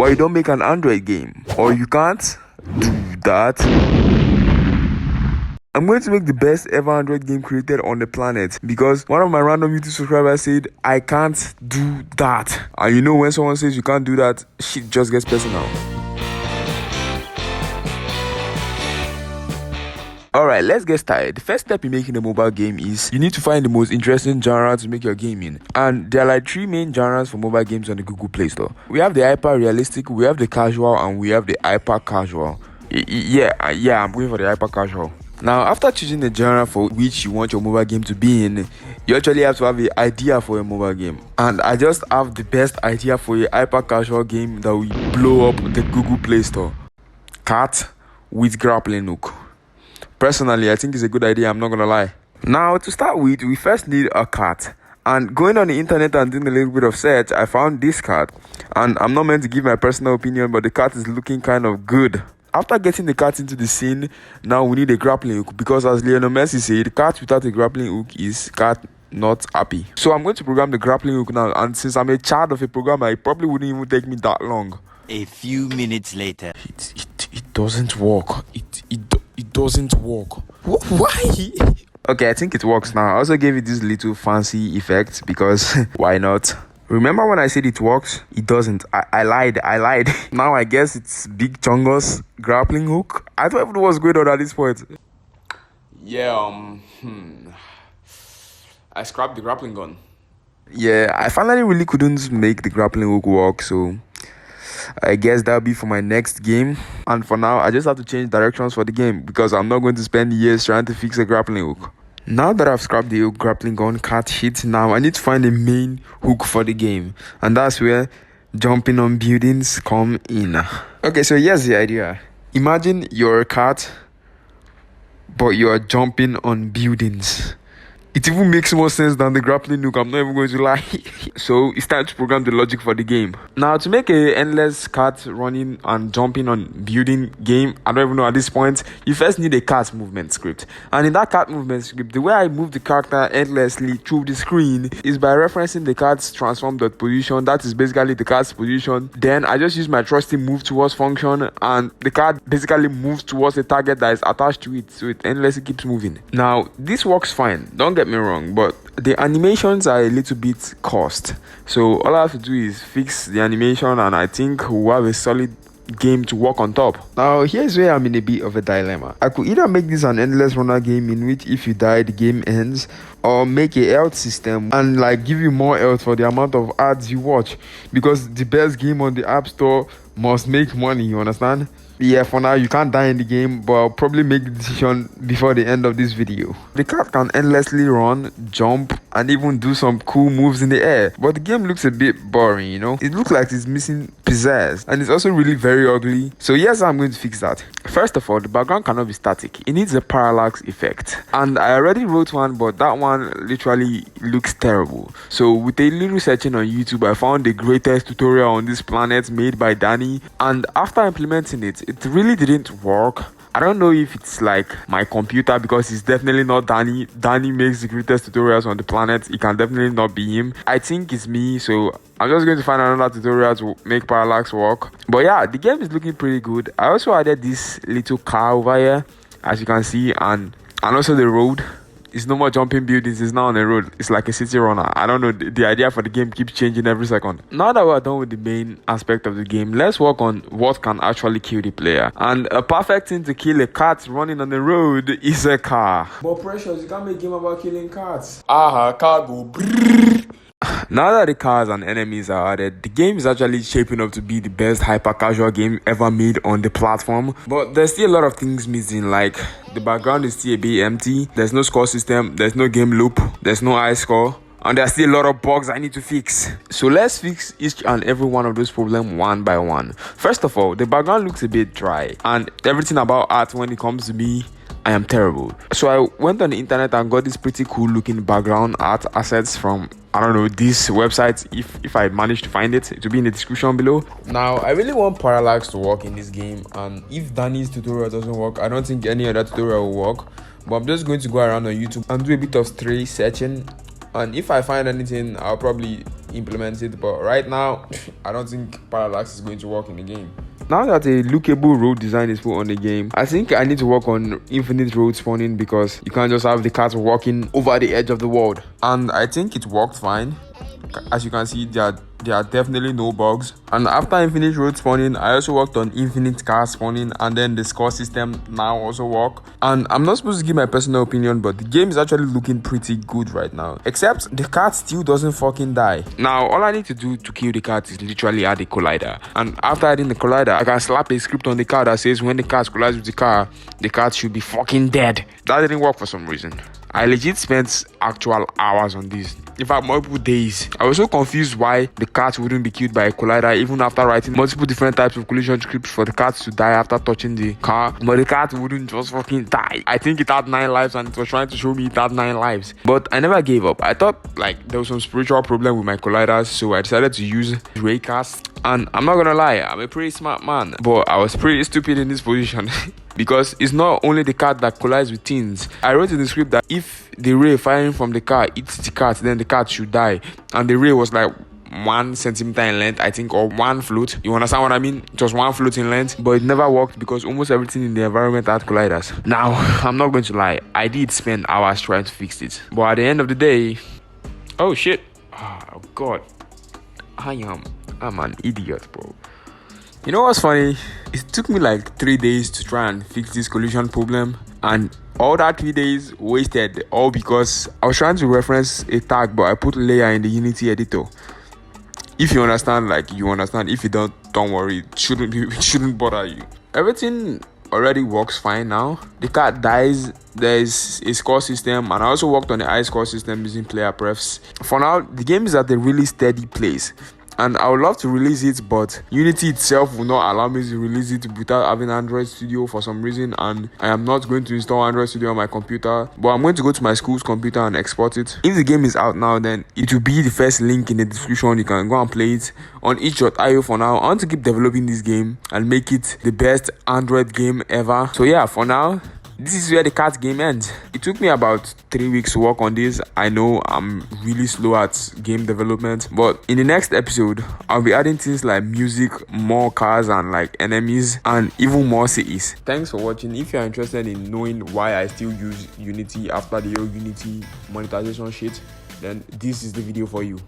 but you don't make an Android game, or you can't do that. I'm going to make the best ever Android game created on the planet because one of my random YouTube subscribers said I can't do that. And you know, when someone says you can't do that, shit just gets personal. Alright, let's get started. The first step in making a mobile game is you need to find the most interesting genre to make your game in. And there are like 3 main genres for mobile games on the Google Play Store. We have the hyper realistic, we have the casual, and we have the hyper casual. Yeah, I'm going for the hyper casual. Now, after choosing the genre for which you want your mobile game to be in, you actually have to have an idea for a mobile game. And I just have the best idea for a hyper casual game that will blow up the Google Play Store. Cat with grappling hook. Personally, I think it's a good idea, I'm not gonna lie. Now, to start with, we first need a cat. And going on the internet and doing a little bit of search, I found this cat. And I'm not meant to give my personal opinion, but the cat is looking kind of good. After getting the cat into the scene, now we need a grappling hook. Because as Lionel Messi said, cat without a grappling hook is cat not happy. So I'm going to program the grappling hook now. And since I'm a child of a programmer, it probably wouldn't even take me that long. A few minutes later. It doesn't work. It doesn't work. Why? Okay, I think it works now. I also gave it this little fancy effect because why not? Remember when I said it works? It doesn't. I lied. Now I guess it's Big Chungus grappling hook. I don't even know what's going on at this point. Yeah, I scrapped the grappling gun. Yeah, I finally really couldn't make the grappling hook work, so I guess that'll be for my next game. And for now, I just have to change directions for the game because I'm not going to spend years trying to fix a grappling hook. Now that I've scrapped the grappling gun cat shit, now I need to find a main hook for the game. And that's where jumping on buildings come in. Okay, so here's the idea. Imagine you're a cat, but you are jumping on buildings. It even makes more sense than the grappling hook, I'm not even going to lie. So it's time to program the logic for the game. Now, to make a endless cat running and jumping on building game, I don't even know at this point, you first need a cat movement script. And in that cat movement script, the way I move the character endlessly through the screen is by referencing the cat's transform.position. That is basically the cat's position. Then I just use my trusty move towards function, and the cat basically moves towards a target that is attached to it, so it endlessly keeps moving. Now, this works fine, don't get me wrong, but the animations are a little bit cursed. So all I have to do is fix the animation, and I think we'll have a solid game to work on top. Now, here's where I'm in a bit of a dilemma. I could either make this an endless runner game in which if you die the game ends, or make a health system and like give you more health for the amount of ads you watch, because the best game on the App Store must make money, you understand? Yeah, for now you can't die in the game, but I'll probably make the decision before the end of this video. The cat can endlessly run, jump, and even do some cool moves in the air, but the game looks a bit boring, you know? It looks like it's missing pizzazz, and it's also really very ugly. So yes, I'm going to fix that. First of all, the background cannot be static. It needs a parallax effect, and I already wrote one, but that one literally looks terrible. So with a little searching on YouTube, I found the greatest tutorial on this planet made by Danny, and after implementing it really didn't work. I don't know if it's like my computer, because it's definitely not Danny. Danny makes the greatest tutorials on the planet. It can definitely not be him. I think it's me, so I'm just going to find another tutorial to make parallax work. But yeah, the game is looking pretty good. I also added this little car over here, as you can see, and also the road. It's no more jumping buildings, it's now on the road. It's like a city runner. I don't know, the idea for the game keeps changing every second. Now that we're done with the main aspect of the game, let's work on what can actually kill the player. And a perfect thing to kill a cat running on the road is a car. But Precious, you can't make a game about killing cats. Car go brrrr. Now that the cars and enemies are added, the game is actually shaping up to be the best hyper-casual game ever made on the platform. But there's still a lot of things missing, like the background is still a bit empty, there's no score system, there's no game loop, there's no high score, and there's still a lot of bugs I need to fix. So let's fix each and every one of those problems one by one. First of all, the background looks a bit dry, and everything about art when it comes to me, I am terrible. So I went on the internet and got this pretty cool looking background art assets from, I don't know, this website. If I manage to find it, it will be in the description below. Now, I really want parallax to work in this game, and if Danny's tutorial doesn't work, I don't think any other tutorial will work. But I'm just going to go around on YouTube and do a bit of stray searching, and if I find anything, I'll probably implement it, but right now I don't think parallax is going to work in the game. Now that a lookable road design is put on the game, I think I need to work on infinite road spawning, because you can't just have the cars walking over the edge of the world. And I think it worked fine. As you can see, there are definitely no bugs. And after infinite road spawning, I also worked on infinite car spawning, and then the score system now also work. And I'm not supposed to give my personal opinion, but the game is actually looking pretty good right now, except the cat still doesn't fucking die. Now all I need to do to kill the cat is literally add a collider, and after adding the collider, I can slap a script on the car that says when the cat collides with the cat should be fucking dead. That didn't work for some reason. I legit spent actual hours on this. In fact, multiple days. I was so confused why the cat wouldn't be killed by a collider, even after writing multiple different types of collision scripts for the cat to die after touching the car. But the cat wouldn't just fucking die. I think it had 9 lives, and it was trying to show me it had 9 lives. But I never gave up. I thought like there was some spiritual problem with my colliders, so I decided to use Raycast. And I'm not gonna lie, I'm a pretty smart man, but I was pretty stupid in this position. Because it's not only the cat that collides with things. I wrote in the script that if the ray firing from the car hits the cat, then the cat should die. And the ray was like 1 centimeter in length, I think, or 1 float. You understand what I mean? It was 1 float in length, but it never worked because almost everything in the environment had colliders. Now, I'm not going to lie, I did spend hours trying to fix it. But at the end of the day, oh shit. Oh god. I'm an idiot, bro. You know what's funny? It took me like 3 days to try and fix this collision problem, and all that 3 days wasted, all because I was trying to reference a tag, but I put layer in the Unity editor. If you understand, like you understand. If you don't worry. It shouldn't bother you. Everything already works fine now. The cat dies, there's a score system, and I also worked on the eye score system using player prefs. For now, the game is at a really steady place, and I would love to release it, but Unity itself will not allow me to release it without having Android Studio for some reason, and I am not going to install Android Studio on my computer, but I'm going to go to my school's computer and export it. If the game is out now, then it will be the first link in the description. You can go and play it on itch.io. For now, I want to keep developing this game and make it the best Android game ever. So yeah, for now, this is where the cat game ends. It took me about 3 weeks to work on this. I know I'm really slow at game development, but in the next episode, I'll be adding things like music, more cars, and like enemies, and even more cities. Thanks for watching. If you're interested in knowing why I still use Unity after the Unity monetization shit, then this is the video for you.